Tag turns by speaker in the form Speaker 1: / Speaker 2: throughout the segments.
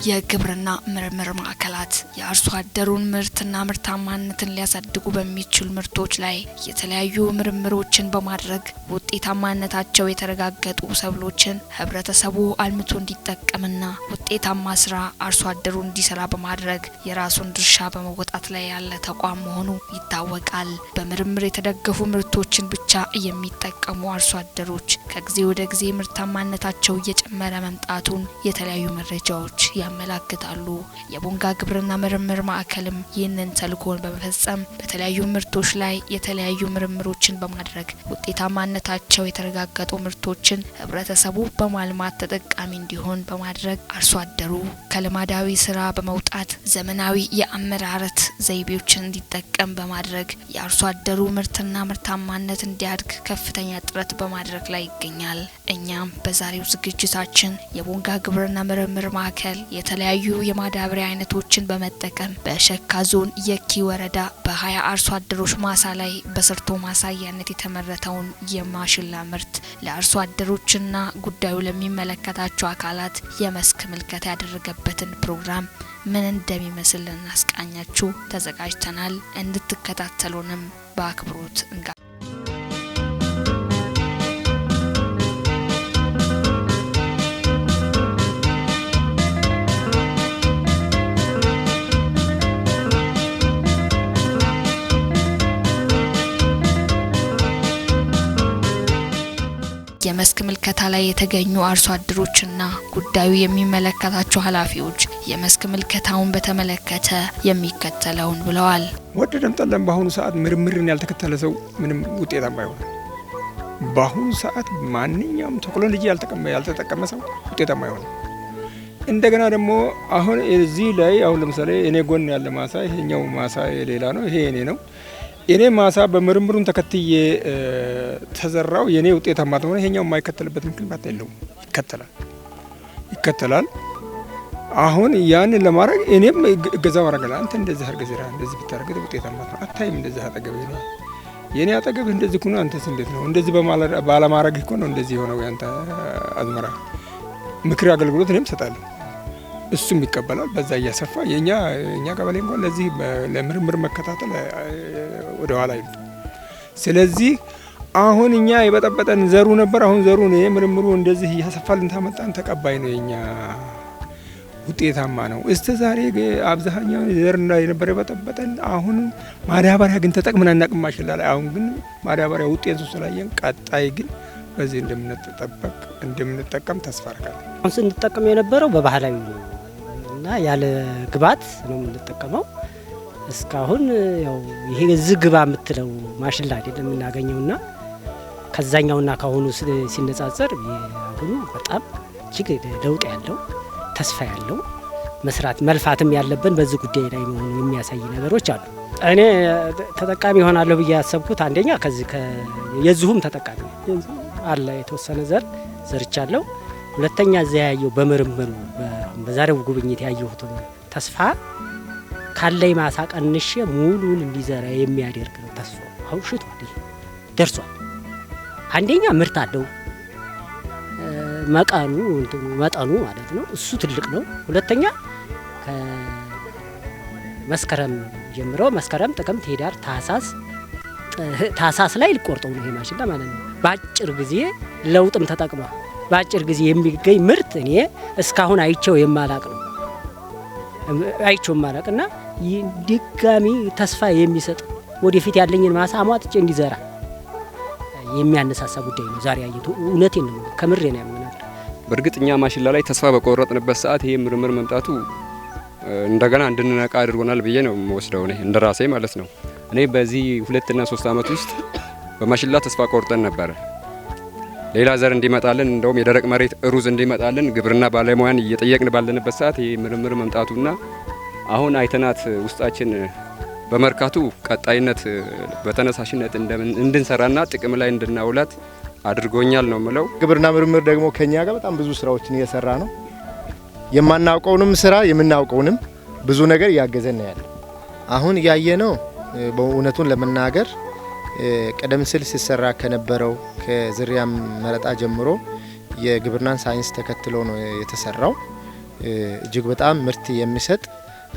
Speaker 1: የግብርና ምርምር ማዕከላት የአርሶ አደሩን ምርትና ምርታማነትን ሊያሳድጉ በሚችሉ ምርቶች ላይ የተለያዩ ምርምሮችን በማድረግ ውጤታማነታቸው የተረጋገጡ ሰብሎችን ህብረተሰቡ አልምቶ እንዲጠቀምና ውጤታማ ስራ አርሶ አደሩ እንዲሰራ በማድረግ የራሱን ድርሻ በመወጣት ላይ ያለ ተቋም መሆኑ ይታወቃል። በምርምር የተደገፉ ምርቶችን ብቻ የሚጠቀሙ አርሶ አደሮች ከጊዜ ወደ ጊዜ ምርታማነታቸው እየጨመረ መምጣቱን የተለያዩ መረጃዎች ያመላክታሉ። የቦንጋ ግብርና ምርምር ማዕከልም ይህንን ተልዕኮን በመፈጸም በተለያዩ ምርቶች ላይ የተለያዩ ምርምሮችን በማድረግ ውጤታማነታቸው የተረጋገጡ ምርቶችን ህብረተሰቡ በማልማት ተጠቃሚ እንዲሆን በማድረግ አርሶ አደሩ ከልማዳዊ ስራ በመውጣት ዘመናዊ የአመራረት ዘይቤዎችን እንዲጠቀም በማድረግ የአርሶ አደሩ ምርትና ምርታማነት እንዲያድግ ከፍተኛ ጥረት በማድረግ ላይ ይገኛል። እኛም በዛሬው ዝግጅታችን የቦንጋ ግብርና ምርምር ማዕከል የተለያዩ የማዳበሪያ አይነቶችን በመጠቀም በሸካ ዞን የኪ ወረዳ በ20 አርሶ አደሮች ማሳ ላይ በሰርቶ ማሳያነት የተመረተውን የማሽላ ምርት ለአርሶ አደሮችና ጉዳዩ ለሚመለከታቸው አካላት የመስክ ምልከታ ያደረገበትን ፕሮግራም ምን እንደሚመስል እናስቃኛችሁ ተዘጋጅተናል። እንድትከታተሉንም በአክብሮት እንጋ የመስክ ምልከታ ላይ የተገኙ አርሶ አደሮችና ጉዳዩ የሚመለከታቸው ኃላፊዎች የመስክ ምልከታውን በተመለከተ የሚከተለውን ብለዋል።
Speaker 2: ወደደም ጠላም በአሁኑ ሰዓት ምርምርን ያልተከተለ ሰው ምንም ውጤታማ አይሆንም። በአሁኑ ሰዓት ማንኛውም ቴክኖሎጂ ያልተጠቀመ ሰው ውጤታማ አይሆንም። እንደገና ደግሞ አሁን እዚህ ላይ አሁን ለምሳሌ እኔ ጎን ያለ ማሳ ይሄኛው ማሳ የሌላ ነው፣ ይሄ የኔ ነው። የኔ ማሳ በምርምሩን ተከትዬ ተዘራው የኔ ውጤታማ ተሆነ ይሄኛው የማይከተልበት ምክንያት የለውም። ይከተላል። አሁን ያንን ለማድረግ እኔም እገዛው አረጋለሁ። አንተ እንደዚህ አርገህ ዝራ፣ እንደዚህ ብታረግ ውጤታማ ነው። አታይም እንደዚህ አጠገብህ ነው የኔ አጠገብህ እንደዚህ ኩና አንተስ እንዴት ነው እንደዚህ ባለማድረግ እኮ ነው እንደዚህ ሆነው ያንተ አዝመራ። ምክር አገልግሎት እኔም ሰጣለሁ፣ እሱም ይቀበላል። በዛ እያሰፋ የኛ ቀበሌ እንኳን ለዚህ ለምርምር መከታተል ወደ ኋላ ይሉ። ስለዚህ አሁን እኛ የበጠበጠን ዘሩ ነበር። አሁን ዘሩ ነው ምርምሩ እንደዚህ እያሰፋልን ታመጣን ተቀባይ ነው፣ የኛ ውጤታማ ነው። እስከ ዛሬ አብዛኛው ዘርና የነበረ የበጠበጠን አሁን ማዳበሪያ ግን ተጠቅመን አናቅም ማሽላ ላይ። አሁን ግን ማዳበሪያ ውጤቱ ስላየን ቀጣይ ግን በዚህ እንደምንጠቀም ተስፋ አደርጋለሁ።
Speaker 3: አሁን ስንጠቀም የነበረው በባህላዊ እና ያለ ግብዓት ነው የምንጠቀመው። እስካሁን ያው ይሄ ዝግባ የምትለው ማሽላ አይደለም የምናገኘውና ከዛኛውና ካሁኑ ሲነጻጸር አሁኑ በጣም እጅግ ለውጥ ያለው ተስፋ ያለው መስራት መልፋትም ያለብን በዚህ ጉዳይ ላይ መሆኑ የሚያሳይ ነገሮች አሉ። እኔ ተጠቃሚ ሆናለሁ ብዬ ያሰብኩት አንደኛ ከዚህ የዚሁም ተጠቃሚ አለ የተወሰነ ዘርቻለሁ። ሁለተኛ እዚያ ያየው በምርምሩ በዛሬው ጉብኝት ያየሁት ተስፋ ካለይ ማሳ ቀንሼ ሙሉን እንዲዘራ የሚያደርግ ነው ተስፋ አሁን ሽቷል፣ ደርሷል። አንደኛ ምርት አለው መጠኑ ማለት ነው፣ እሱ ትልቅ ነው። ሁለተኛ ከመስከረም ጀምሮ መስከረም፣ ጥቅምት፣ ህዳር፣ ታህሳስ ላይ ሊቆርጠው ነው ይሄ ማሽላ ማለት ነው። በአጭር ጊዜ ለውጥም ተጠቅሟል። በአጭር ጊዜ የሚገኝ ምርት እኔ እስካሁን አይቼው የማላቅ ነው። እና ድጋሚ ተስፋ የሚሰጥ ወደፊት ያለኝን ማሳ አሟጥጬ እንዲዘራ የሚያነሳሳ ጉዳይ ነው ዛሬ ያየሁት። እውነቴን ነው፣ ከምሬ ነው ያመናል።
Speaker 4: በእርግጥኛ ማሽላ ላይ ተስፋ በቆረጥንበት ሰዓት ይሄ ምርምር መምጣቱ እንደገና እንድንነቃ አድርጎናል ብዬ ነው የምወስደው እኔ እንደራሴ ማለት ነው። እኔ በዚህ 2 እና 3 አመት ውስጥ በማሽላ ተስፋ ቆርጠን ነበር። ሌላ ዘር እንዲመጣልን እንደውም የደረቅ መሬት ሩዝ እንዲመጣልን ግብርና ባለሙያን እየጠየቅን ባለንበት ሰዓት ይሄ ምርምር መምጣቱና አሁን አይተናት ውስጣችን በመርካቱ ቀጣይነት በተነሳሽነት እንድንሰራና ጥቅም ላይ እንድናውላት አድርጎኛል ነው የምለው።
Speaker 5: ግብርና ምርምር ደግሞ ከኛ ጋር በጣም ብዙ ስራዎችን እየሰራ ነው። የማናውቀውንም ስራ የምናውቀውንም ብዙ ነገር እያገዘን ያለ አሁን ያየነው በእውነቱን ለመናገር ቀደም ሲል ሲሰራ ከነበረው ከዝርያ መረጣ ጀምሮ የግብርናን ሳይንስ ተከትሎ ነው የተሰራው። እጅግ በጣም ምርት የሚሰጥ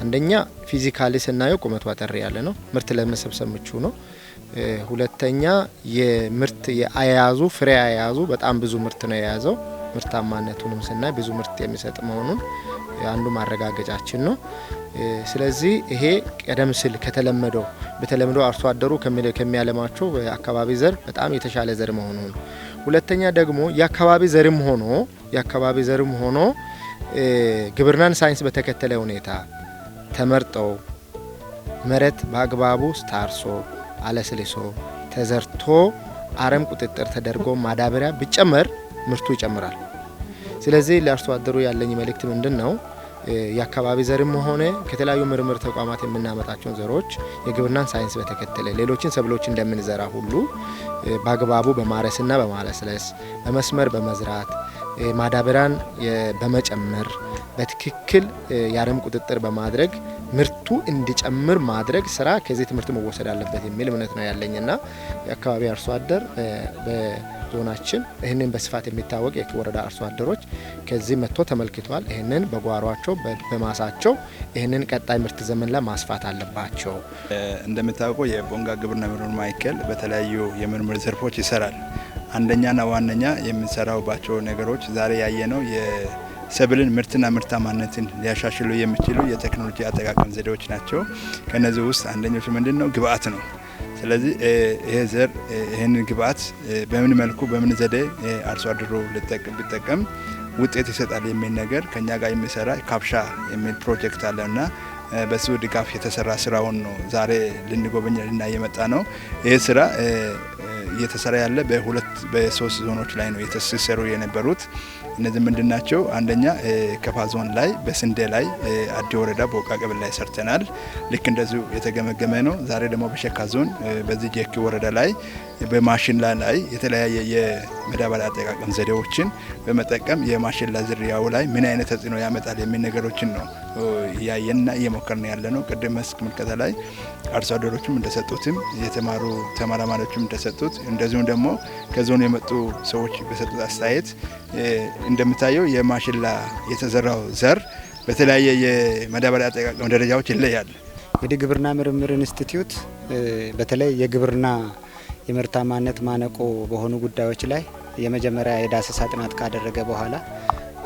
Speaker 5: አንደኛ ፊዚካሊ ስናየው ቁመቱ አጠር ያለ ነው፣ ምርት ለመሰብሰብ ምቹ ነው። ሁለተኛ የምርት የአያያዙ ፍሬ አያያዙ በጣም ብዙ ምርት ነው የያዘው። ምርታማነቱንም ስናይ ብዙ ምርት የሚሰጥ መሆኑን አንዱ ማረጋገጫችን ነው። ስለዚህ ይሄ ቀደም ሲል ከተለመደው በተለምዶ አርሶ አደሩ ከሚያለማቸው አካባቢ ዘር በጣም የተሻለ ዘር መሆኑ ነው። ሁለተኛ ደግሞ የአካባቢ ዘርም ሆኖ ግብርናን ሳይንስ በተከተለ ሁኔታ ተመርጠው መሬት በአግባቡ ታርሶ አለስልሶ ተዘርቶ አረም ቁጥጥር ተደርጎ ማዳበሪያ ቢጨመር ምርቱ ይጨምራል። ስለዚህ ለአርሶ አደሩ ያለኝ መልእክት ምንድነው? የአካባቢ ዘርም ሆነ ከተለያዩ ምርምር ተቋማት የምናመጣቸውን ዘሮች የግብርናን ሳይንስ በተከተለ ሌሎችን ሰብሎች እንደምንዘራ ሁሉ በአግባቡ በማረስና በማለስለስ በመስመር በመዝራት ማዳበሪያን በመጨመር በትክክል የአረም ቁጥጥር በማድረግ ምርቱ እንዲጨምር ማድረግ ስራ ከዚህ ትምህርት መወሰድ አለበት የሚል እምነት ነው ያለኝና የአካባቢ አርሶ አደር በዞናችን ይህንን በስፋት የሚታወቅ የወረዳ አርሶ አደሮች ከዚህ መጥቶ ተመልክቷል። ይህንን በጓሯቸው በማሳቸው ይህንን ቀጣይ ምርት ዘመን ላይ ማስፋት አለባቸው።
Speaker 6: እንደምታውቀው የቦንጋ ግብርና ምርምር ማዕከል በተለያዩ የምርምር ዘርፎች ይሰራል። አንደኛና ዋነኛ የምንሰራውባቸው ነገሮች ዛሬ ያየነው የሰብልን ምርትና ምርታማነትን ሊያሻሽሉ የሚችሉ የቴክኖሎጂ አጠቃቀም ዘዴዎች ናቸው። ከነዚህ ውስጥ አንደኞቹ ምንድነው? ግብአት ነው። ስለዚህ ይሄ ዘር ይህንን ግብአት በምን መልኩ በምን ዘዴ አርሶ አደሩ ሊጠቀም ውጤት ይሰጣል የሚል ነገር ከኛ ጋር የሚሰራ ካፕሻ የሚል ፕሮጀክት አለና በሱ ድጋፍ የተሰራ ስራውን ነው ዛሬ ልንጎበኝ የመጣ ነው። ይሄ ስራ እየተሰራ ያለ በሶስት ዞኖች ላይ ነው የተሰሩ የነበሩት። እነዚህ ምንድናቸው? አንደኛ ከፋ ዞን ላይ በስንዴ ላይ አዲ ወረዳ በወቃ ቀበሌ ላይ ሰርተናል። ልክ እንደዚሁ የተገመገመ ነው። ዛሬ ደግሞ በሸካ ዞን በዚህ ጀኪ ወረዳ ላይ በማሽላ ላይ የተለያየ የማዳበሪያ አጠቃቀም ዘዴዎችን በመጠቀም የማሽላ ዝርያው ላይ ምን አይነት ተጽዕኖ ያመጣል የሚል ነገሮችን ነው እያየንና እየሞከርን ያለ ነው። ቅድም መስክ ምልከታ ላይ አርሶ አደሮችም እንደሰጡትም የተማሩ ተመራማሪዎችም እንደሰጡት እንደዚሁም ደግሞ ከዞኑ የመጡ ሰዎች በሰጡት አስተያየት እንደምታየው የማሽላ የተዘራው ዘር በተለያየ የማዳበሪያ አጠቃቀም ደረጃዎች ይለያል።
Speaker 7: እንግዲህ ግብርና ምርምር ኢንስቲትዩት በተለይ የግብርና የምርታማነት ማነቆ በሆኑ ጉዳዮች ላይ የመጀመሪያ የዳሰሳ ጥናት ካደረገ በኋላ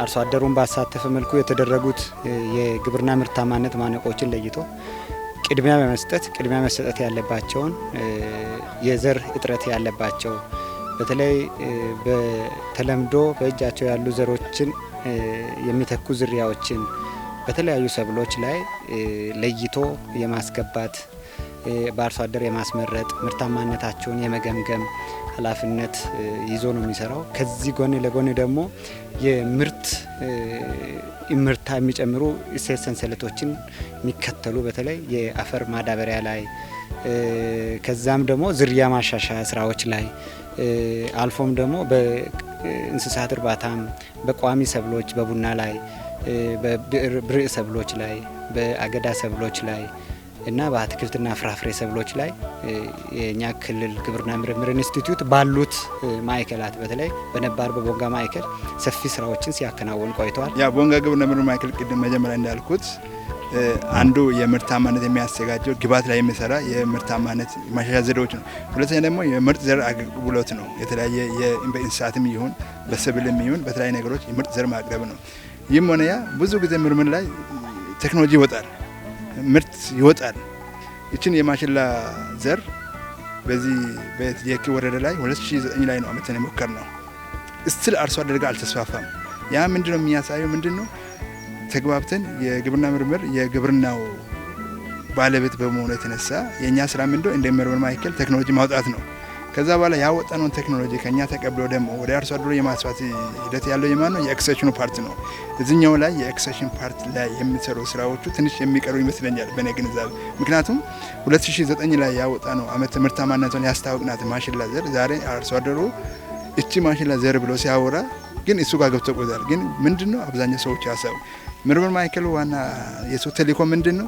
Speaker 7: አርሶ አደሩን ባሳተፈ መልኩ የተደረጉት የግብርና ምርታማነት ማነቆችን ለይቶ ቅድሚያ መሰጠት ያለባቸውን የዘር እጥረት ያለባቸው በተለይ በተለምዶ በእጃቸው ያሉ ዘሮችን የሚተኩ ዝርያዎችን በተለያዩ ሰብሎች ላይ ለይቶ የማስገባት በአርሶ አደር የማስመረጥ ምርታማነታቸውን የመገምገም ኃላፊነት ይዞ ነው የሚሰራው። ከዚህ ጎን ለጎን ደግሞ የምርት ምርታ የሚጨምሩ እሴት ሰንሰለቶችን የሚከተሉ በተለይ የአፈር ማዳበሪያ ላይ ከዛም ደግሞ ዝርያ ማሻሻያ ስራዎች ላይ አልፎም ደግሞ በእንስሳት እርባታም በቋሚ ሰብሎች በቡና ላይ በብርዕ ሰብሎች ላይ በአገዳ ሰብሎች ላይ እና በአትክልትና ፍራፍሬ ሰብሎች ላይ የኛ ክልል ግብርና ምርምር ኢንስቲትዩት ባሉት ማዕከላት በተለይ በነባር በቦንጋ ማዕከል ሰፊ ስራዎችን ሲያከናውን ቆይተዋል።
Speaker 6: ያ ቦንጋ ግብርና ምርምር ማዕከል ቅድም መጀመሪያ እንዳልኩት አንዱ የምርታማነት የሚያዘጋጀው ግብዓት ላይ የሚሰራ የምርታማነት ማሻሻያ ዘዴዎች ነው። ሁለተኛ ደግሞ የምርጥ ዘር አገልግሎት ነው። የተለያየ በእንስሳትም ይሁን በሰብልም ይሁን በተለያዩ ነገሮች የምርጥ ዘር ማቅረብ ነው። ይህም ሆነ ያ ብዙ ጊዜ ምርምር ላይ ቴክኖሎጂ ይወጣል፣ ምርት ይወጣል። ይችን የማሽላ ዘር በዚህ በየኪ ወረዳ ላይ 2009 ላይ ነው አመተን የሞከር ነው። እስቲል አርሶ አደር ጋር አልተስፋፋም። ያ ምንድነው የሚያሳየው? ምንድነው ተግባብተን የግብርና ምርምር የግብርናው ባለቤት በመሆኑ የተነሳ የኛ ስራ ምንድነው እንደ ምርምር ማዕከል ቴክኖሎጂ ማውጣት ነው። ከዛ በኋላ ያወጣነውን ቴክኖሎጂ ከኛ ተቀብሎ ደግሞ ወደ አርሶ አደሩ የማስፋት ሂደት ያለው የማን ነው? የኤክስቴንሽኑ ፓርት ነው። እዚህኛው ላይ የኤክስቴንሽን ፓርት ላይ የሚሰሩ ስራዎቹ ትንሽ የሚቀሩ ይመስለኛል በእኔ ግንዛቤ። ምክንያቱም 2009 ላይ ያወጣነው አመት ምርታማነቱን ያስታወቅናት ማሽላ ዘር ዛሬ አርሶ አደሩ እቺ ማሽላ ዘር ብሎ ሲያወራ ግን እሱ ጋር ገብቶ ቆይቷል። ግን ምንድነው አብዛኛው ሰዎች ያሳው ምርምር ማዕከሉ ዋና የሱ ተልእኮ ምንድነው?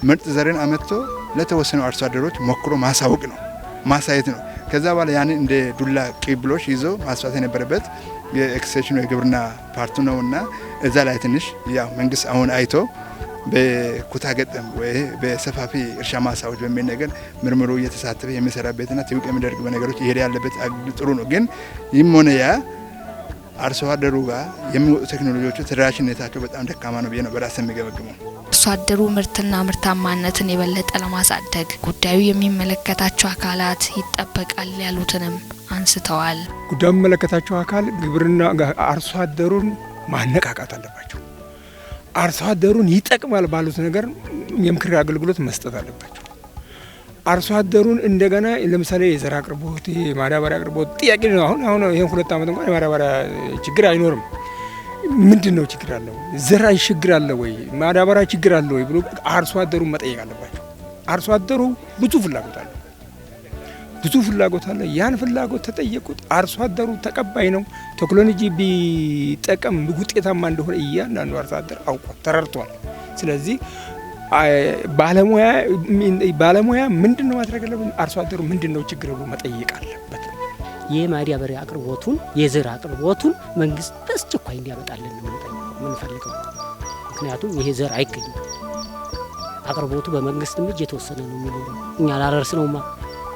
Speaker 6: ምርጥ ዘርን አመጥቶ ለተወሰኑ አርሶ አደሮች ሞክሮ ማሳወቅ ነው፣ ማሳየት ነው። ከዛ በኋላ ያን እንደ ዱላ ቅብሎሽ ይዞ ማስፋት የነበረበት የኤክስቴንሽኑ የግብርና ፓርቱ ነውና እዛ ላይ ትንሽ ያው መንግስት አሁን አይቶ በኩታ ገጠም ወይ በሰፋፊ እርሻ ማሳዎች በሚል ነገር ምርምሩ እየተሳተፈ የሚሰራበትና ትውቅ የሚደርግ ነገሮች ይሄድ ያለበት ጥሩ ነው። ግን ይህም ሆነ ያ አርሶ አደሩ ጋር የሚወጡ ቴክኖሎጂዎች ተደራሽነታቸው በጣም ደካማ ነው ብዬ ነው በራሴ የሚገመግመው።
Speaker 1: አርሶ አደሩ ምርትና ምርታማነትን የበለጠ ለማሳደግ ጉዳዩ የሚመለከታቸው አካላት ይጠበቃል ያሉትንም አንስተዋል።
Speaker 2: ጉዳዩ የሚመለከታቸው አካል ግብርና አርሶ አደሩን ማነቃቃት አለባቸው። አርሶ አደሩን ይጠቅማል ባሉት ነገር የምክር አገልግሎት መስጠት አለባቸው። አርሶ አደሩን እንደገና ለምሳሌ የዘር አቅርቦት፣ የማዳበሪያ አቅርቦት ጥያቄ ነው። አሁን ይሄን 2 ዓመት እንኳን የማዳበሪያ ችግር አይኖርም። ምንድነው ችግር አለው? ዘር ችግር አለ ወይ? ማዳበሪያ ችግር አለ ወይ ብሎ አርሶ አደሩን መጠየቅ አለባቸው። አርሶ አደሩ ብዙ ፍላጎት አለ። ያን ፍላጎት ተጠየቁት። አርሶ አደሩ ተቀባይ ነው። ቴክኖሎጂ ቢጠቀም ውጤታማ እንደሆነ እያንዳንዱ አርሶ አደር አውቋል፣ ተረድቷል። ስለዚህ ባለሙያ ምንድነው ማድረግ ያለበት? አርሶ አደሩ ምንድነው ችግር ብሎ መጠየቅ አለበት።
Speaker 3: የማዳበሪያ አቅርቦቱን የዘር አቅርቦቱን መንግስት በአስቸኳይ እንዲያመጣልን ነው የምንፈልገው። ምክንያቱም ይሄ ዘር አይገኝም። አቅርቦቱ በመንግስት እጅ የተወሰነ ነው የሚኖረው። እኛ ላረርስ ነውማ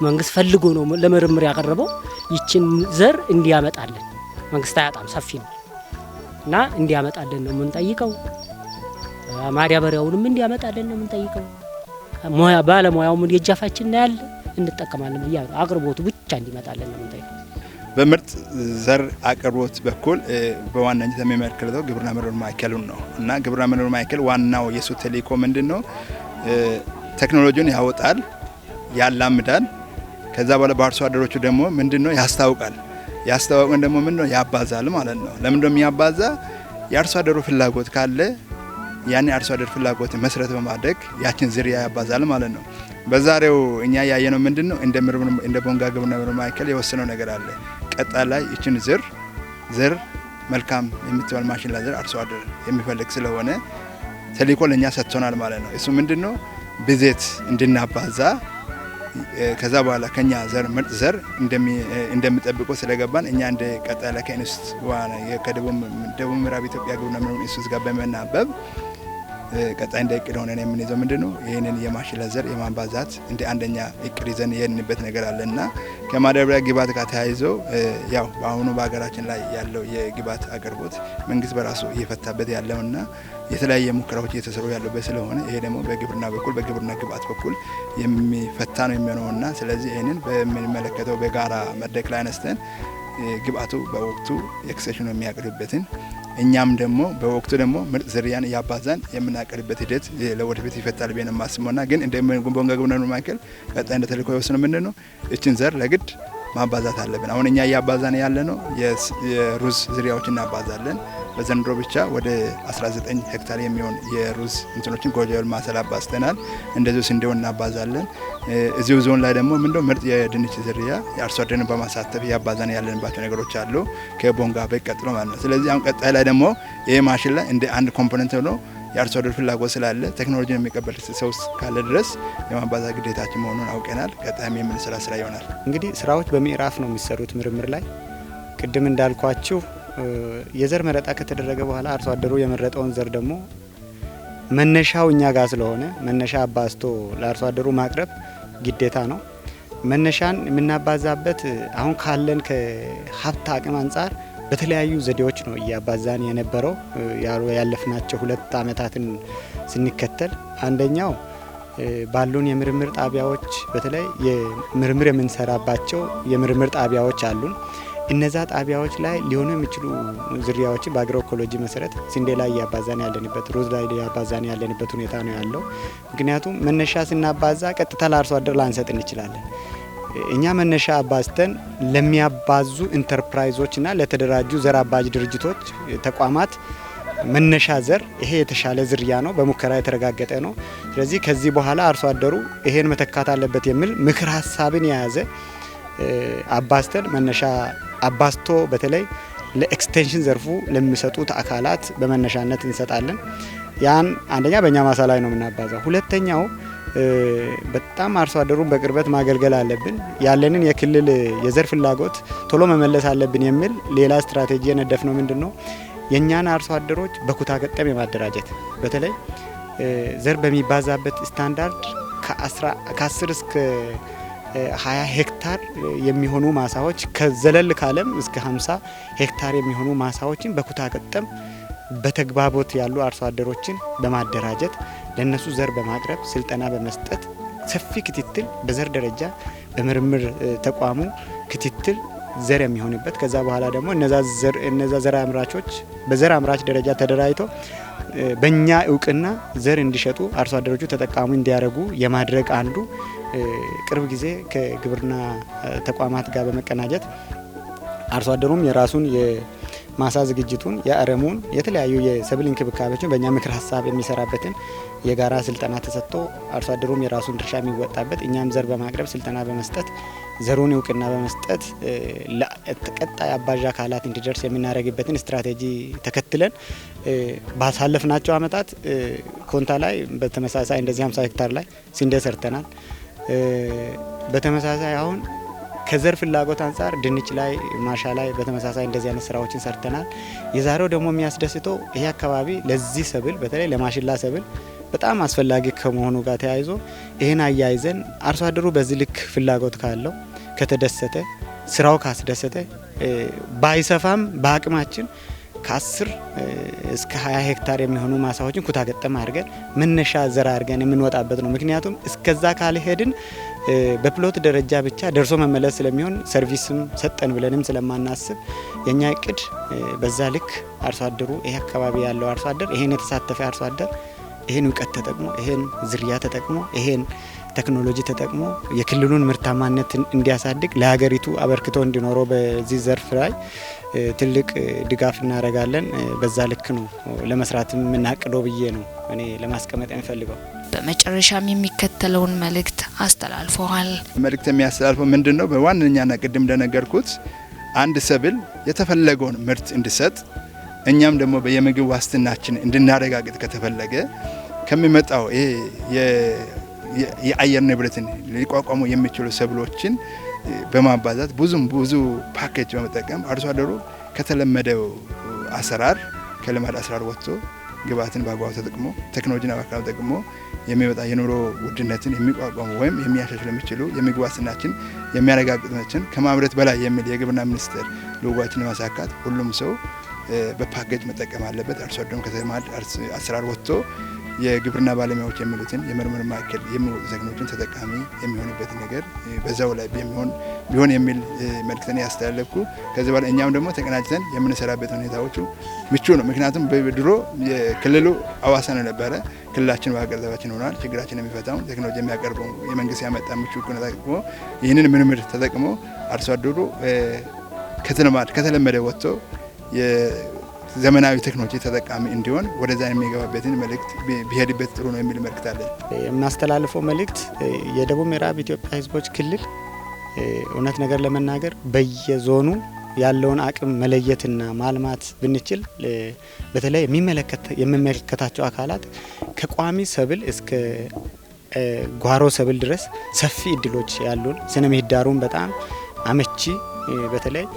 Speaker 3: መንግስት ፈልጎ ነው ለምርምር ያቀረበው። ይችን ዘር እንዲያመጣልን መንግስት አያጣም፣ ሰፊ ነው እና እንዲያመጣልን ነው የምንጠይቀው። ማዳበሪያውንም እንዲያመጣልን ነው የምንጠይቀው። ባለሙያውም የጃፋችን ያለ እንጠቀማለን ብያ አቅርቦቱ ብቻ እንዲመጣልን ነው የምንጠይቀው።
Speaker 6: በምርጥ ዘር አቅርቦት በኩል በዋናነት የሚመለከተው ግብርና ምርምር ማዕከሉን ነው እና ግብርና ምርምር ማዕከል ዋናው የሱ ተልዕኮ ምንድነው? ቴክኖሎጂውን ያወጣል፣ ያላምዳል። ከዛ በኋላ በአርሶ አደሮቹ ደግሞ ምንድነው ያስታውቃል። ያስታውቀን ደግሞ ምንድነው ያባዛል ማለት ነው። ለምንድነው የሚያባዛ? የአርሶ አደሩ ፍላጎት ካለ ያን የአርሶ አደር ፍላጎት መሰረት በማድረግ ያችን ዝርያ ያባዛል ማለት ነው። በዛሬው እኛ ያየነው ምንድነው እንደ ቦንጋ ግብርና ምርምር ማዕከል የወሰነው ነገር አለ። ቀጣይ ላይ ይችን ዘር መልካም የምትባል ማሽላ ዘር አርሶ አደር የሚፈልግ ስለሆነ ተልዕኮ ለኛ ሰጥቶናል ማለት ነው። እሱ ምንድነው ብዜት እንድናባዛ ከዛ በኋላ ከኛ ዘር ምርጥ ዘር እንደሚጠብቁ ስለገባን እኛ እንደ ቀጣይ ላይ ከኢንስቲትዩት ዋና ከደቡብ ምዕራብ ኢትዮጵያ ግብርና ምርምር ኢንስቲትዩት ጋር በመናበብ ቀጣይ እንደ እቅድ ሆነን የምንይዘው ምንድነው ይሄንን የማሽላ ዘር የማባዛት እንደ አንደኛ እቅድ ይዘን የሄድንበት ነገር አለና ከማዳበሪያ ግብዓት ጋር ተያይዞ ያው በአሁኑ በሀገራችን ላይ ያለው የግብዓት አቅርቦት መንግስት በራሱ እየፈታበት ያለውና የተለያየ ሙከራዎች እየተሰሩ ያለበት ስለሆነ ይሄ ደግሞ በግብርና በኩል በግብርና ግብዓት በኩል የሚፈታ ነው የሚሆነውና ስለዚህ ይሄንን በሚመለከተው በጋራ መድረክ ላይ አነስተን ግብዓቱ በወቅቱ ኤክስቴንሽኑ የሚያቀርብበትን እኛም ደግሞ በወቅቱ ደግሞ ምርጥ ዝርያን ያባዛን የምናቀርብበት ሂደት ለወደፊት ይፈታል ብዬ ነው የማስበውና ግን እንደ ቦንጋ ግብርና ምርምር ማዕከል ቀጣይ እንደ ተልዕኮ የወሰነው ምንድነው እችን ዘር ለግድ ማባዛት አለብን። አሁን እኛ እያባዛን ያለ ነው የሩዝ ዝርያዎችን እናባዛለን። በዘንድሮ ብቻ ወደ 19 ሄክታር የሚሆን የሩዝ እንትኖችን ጎጆል ማሰል አባዝተናል። እንደዚሁ ስንዴውን እናባዛለን። እዚሁ ዞን ላይ ደግሞ ምንድነው ምርጥ የድንች ዝርያ የአርሶ አደርን በማሳተፍ ያባዛን ያለንባቸው ነገሮች አሉ ከቦንጋ በቀጥሎ ማለት ነው። ስለዚህ አሁን ቀጣይ ላይ ደግሞ ይሄ ማሽን ላይ እንደ አንድ ኮምፖነንት ሆኖ የአርሶ አደር ፍላጎት ስላለ ቴክኖሎጂን የሚቀበል ሰው ካለ ድረስ የማባዛት ግዴታችን መሆኑን አውቀናል። ቀጣይም የምንሰራ ስራ ይሆናል።
Speaker 7: እንግዲህ ስራዎች በምዕራፍ ነው የሚሰሩት። ምርምር ላይ ቅድም እንዳልኳችሁ የዘር መረጣ ከተደረገ በኋላ አርሶ አደሩ የመረጠውን ዘር ደግሞ መነሻው እኛ ጋር ስለሆነ መነሻ አባዝቶ ለአርሶ አደሩ ማቅረብ ግዴታ ነው። መነሻን የምናባዛበት አሁን ካለን ከሀብት አቅም አንጻር በተለያዩ ዘዴዎች ነው እያባዛን የነበረው ያለፍናቸው 2 ዓመታትን ስንከተል አንደኛው ባሉን የምርምር ጣቢያዎች በተለይ የምርምር የምንሰራባቸው የምርምር ጣቢያዎች አሉን። እነዛ ጣቢያዎች ላይ ሊሆኑ የሚችሉ ዝርያዎችን በአግሮኢኮሎጂ መሰረት ስንዴ ላይ ያባዛን ያለንበት ሩዝ ላይ ያባዛን ያለንበት ሁኔታ ነው ያለው። ምክንያቱም መነሻ ስናባዛ ቀጥታ ለአርሶ አደር ላንሰጥ እንችላለን። እኛ መነሻ አባዝተን ለሚያባዙ ኢንተርፕራይዞችና ለተደራጁ ዘር አባጅ ድርጅቶች ተቋማት መነሻ ዘር ይሄ የተሻለ ዝርያ ነው፣ በሙከራ የተረጋገጠ ነው። ስለዚህ ከዚህ በኋላ አርሶ አደሩ ይሄን መተካት አለበት የሚል ምክር ሀሳብን የያዘ አባዝተን መነሻ አባዝቶ በተለይ ለኤክስቴንሽን ዘርፉ ለሚሰጡት አካላት በመነሻነት እንሰጣለን። ያን አንደኛ በእኛ ማሳ ላይ ነው የምናባዛው። ሁለተኛው በጣም አርሶ አደሩን በቅርበት ማገልገል አለብን። ያለንን የክልል የዘር ፍላጎት ቶሎ መመለስ አለብን የሚል ሌላ ስትራቴጂ የነደፍ ነው። ምንድነው የኛን አርሶ አደሮች በኩታ ገጠም የማደራጀት በተለይ ዘር በሚባዛበት ስታንዳርድ ከ10 እስከ 20 ሄክታር የሚሆኑ ማሳዎች ከዘለል ካለም እስከ 50 ሄክታር የሚሆኑ ማሳዎችን በኩታ ገጠም በተግባቦት ያሉ አርሶ አደሮችን በማደራጀት ለነሱ ዘር በማቅረብ ስልጠና በመስጠት ሰፊ ክትትል በዘር ደረጃ በምርምር ተቋሙ ክትትል ዘር የሚሆንበት ከዛ በኋላ ደግሞ እነዛ ዘር አምራቾች በዘር አምራች ደረጃ ተደራጅተው በእኛ እውቅና ዘር እንዲሸጡ አርሶ አደሮቹ ተጠቃሚ እንዲያደርጉ የማድረግ አንዱ ቅርብ ጊዜ ከግብርና ተቋማት ጋር በመቀናጀት አርሶ አደሩም የራሱን የማሳ ዝግጅቱን የአረሙን የተለያዩ የሰብል እንክብካቤዎችን በእኛ ምክር ሀሳብ የሚሰራበትን የጋራ ስልጠና ተሰጥቶ አርሶ አደሩም የራሱን ድርሻ የሚወጣበት እኛም ዘር በማቅረብ ስልጠና በመስጠት ዘሩን እውቅና በመስጠት ለቀጣይ አባዣ አካላት እንዲደርስ የምናደርግበትን ስትራቴጂ ተከትለን ባሳለፍናቸው አመታት ኮንታ ላይ በተመሳሳይ እንደዚህ 50 ሄክታር ላይ ስንዴ ሰርተናል። በተመሳሳይ አሁን ከዘር ፍላጎት አንጻር ድንች ላይ ማሻ ላይ በተመሳሳይ እንደዚህ አይነት ስራዎችን ሰርተናል። የዛሬው ደግሞ የሚያስደስተው ይሄ አካባቢ ለዚህ ሰብል በተለይ ለማሽላ ሰብል በጣም አስፈላጊ ከመሆኑ ጋር ተያይዞ ይሄን አያይዘን አርሶ አደሩ በዚህ ልክ ፍላጎት ካለው ከተደሰተ ስራው ካስደሰተ ባይሰፋም በአቅማችን ከ10 እስከ 20 ሄክታር የሚሆኑ ማሳዎችን ኩታ ገጠም አድርገን መነሻ ዘር አድርገን የምንወጣበት ነው። ምክንያቱም እስከዛ ካልሄድን በፕሎት ደረጃ ብቻ ደርሶ መመለስ ስለሚሆን ሰርቪስም ሰጠን ብለንም ስለማናስብ የኛ እቅድ በዛ ልክ አርሶ አደሩ ይሄ አካባቢ ያለው አርሶ አደር ይሄን የተሳተፈ አርሶ አደር ይሄን እውቀት ተጠቅሞ ይሄን ዝርያ ተጠቅሞ ይሄን ቴክኖሎጂ ተጠቅሞ የክልሉን ምርታማነት እንዲያሳድግ ለሀገሪቱ አበርክቶ እንዲኖረው በዚህ ዘርፍ ላይ ትልቅ ድጋፍ እናደርጋለን። በዛ ልክ ነው ለመስራት የምናቅደው ብዬ ነው እኔ ለማስቀመጥ የምፈልገው።
Speaker 1: በመጨረሻም የሚከተለውን መልእክት አስተላልፈዋል።
Speaker 6: መልእክት የሚያስተላልፈው ምንድነው? በዋነኛና ቅድም እንደነገርኩት አንድ ሰብል የተፈለገውን ምርት እንዲሰጥ እኛም ደግሞ የምግብ ዋስትናችን እንድናረጋግጥ ከተፈለገ ከሚመጣው የአየር ንብረትን ሊቋቋሙ የሚችሉ ሰብሎችን በማባዛት ብዙ ፓኬጅ በመጠቀም አርሶ አደሩ ከተለመደው አሰራር ከልማድ አሰራር ወጥቶ ግብአትን በአግባቡ ተጠቅሞ ቴክኖሎጂን በአግባቡ ተጠቅሞ የሚመጣ የኑሮ ውድነትን የሚቋቋሙ ወይም የሚያሻሽሉ የሚችሉ የምግብ ዋስትናችን የሚያረጋግጡትን ከማምረት በላይ የሚል የግብርና ሚኒስቴር ልጓችን ለማሳካት ሁሉም ሰው በፓኬጅ መጠቀም አለበት። አርሶ አደሩ ከተልማድ አሰራር ወጥቶ የግብርና ባለሙያዎች የሚሉትን የምርምር ማዕከል የሚወጡ ቴክኖሎጂን ተጠቃሚ የሚሆንበት ነገር በዛው ላይ ቢሆን የሚል መልእክትን ያስተላለፍኩ። ከዚህ በኋላ እኛም ደግሞ ተቀናጅተን የምንሰራበት ሁኔታዎቹ ምቹ ነው። ምክንያቱም በድሮ የክልሉ አዋሳ ነው ነበረ። ክልላችን በአገዛባችን ሆኗል። ችግራችን የሚፈታው ቴክኖሎጂ የሚያቀርበው የመንግስት ያመጣ ምቹ ሁኔታ ተጠቅሞ ይህንን ምርምር ተጠቅሞ አርሶ አደሩ ከተለመደ ወጥቶ የዘመናዊ ቴክኖሎጂ ተጠቃሚ እንዲሆን ወደዛ የሚገባበትን መልእክት ቢሄድበት ጥሩ ነው የሚል መልእክት አለ።
Speaker 7: የማስተላልፈው መልእክት የደቡብ ምዕራብ ኢትዮጵያ ህዝቦች ክልል እውነት ነገር ለመናገር በየዞኑ ያለውን አቅም መለየትና ማልማት ብንችል በተለይ የሚመለከታቸው አካላት ከቋሚ ሰብል እስከ ጓሮ ሰብል ድረስ ሰፊ እድሎች ያሉን ስነ ምህዳሩን በጣም አመቺ በተለይ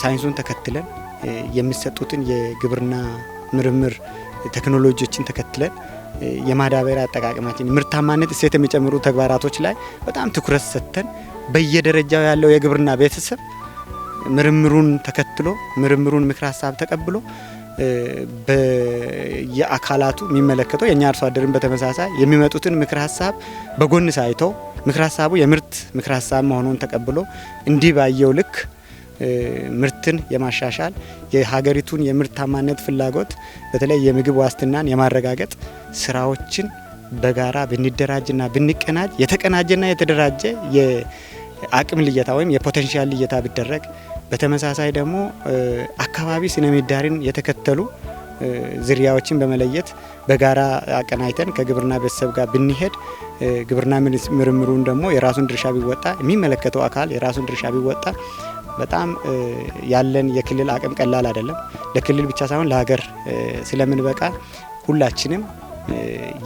Speaker 7: ሳይንሱን ተከትለን የሚሰጡትን የግብርና ምርምር ቴክኖሎጂዎችን ተከትለን የማዳበሪያ አጠቃቀማችን ምርታማነት እሴት የሚጨምሩ ተግባራቶች ላይ በጣም ትኩረት ሰጥተን በየደረጃው ያለው የግብርና ቤተሰብ ምርምሩን ተከትሎ ምርምሩን ምክር ሀሳብ ተቀብሎ በየአካላቱ የሚመለከተው የኛ አርሶ አደርን በተመሳሳይ የሚመጡትን ምክር ሀሳብ በጎን ሳይተው ምክር ሀሳቡ የምርት ምክር ሀሳብ መሆኑን ተቀብሎ እንዲህ ባየው ልክ ምርትን የማሻሻል የሀገሪቱን የምርታማነት ፍላጎት በተለይ የምግብ ዋስትናን የማረጋገጥ ስራዎችን በጋራ ብንደራጅና ብንቀናጅ የተቀናጀና የተደራጀ የአቅም ልየታ ወይም የፖቴንሻል ልየታ ቢደረግ በተመሳሳይ ደግሞ አካባቢ ስነ ምህዳርን የተከተሉ ዝርያዎችን በመለየት በጋራ አቀናይተን ከግብርና ቤተሰብ ጋር ብንሄድ ግብርና ምርምሩን ደግሞ የራሱን ድርሻ ቢወጣ የሚመለከተው አካል የራሱን ድርሻ ቢወጣ በጣም ያለን የክልል አቅም ቀላል አይደለም። ለክልል ብቻ ሳይሆን ለሀገር ስለምንበቃ ሁላችንም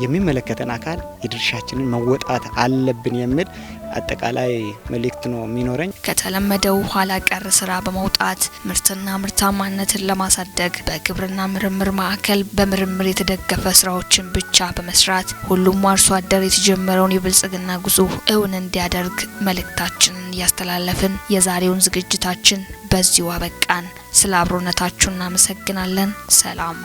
Speaker 7: የሚመለከተን አካል የድርሻችንን መወጣት አለብን የሚል አጠቃላይ መልእክት ነው የሚኖረኝ።
Speaker 1: ከተለመደው ኋላ ቀር ስራ በመውጣት ምርትና ምርታማነትን ለማሳደግ በግብርና ምርምር ማዕከል በምርምር የተደገፈ ስራዎችን ብቻ በመስራት ሁሉም አርሶ አደር የተጀመረውን የብልጽግና ጉዞ እውን እንዲያደርግ መልእክታችንን እያስተላለፍን የዛሬውን ዝግጅታችን በዚሁ አበቃን። ስለ አብሮነታችሁ እናመሰግናለን። ሰላም።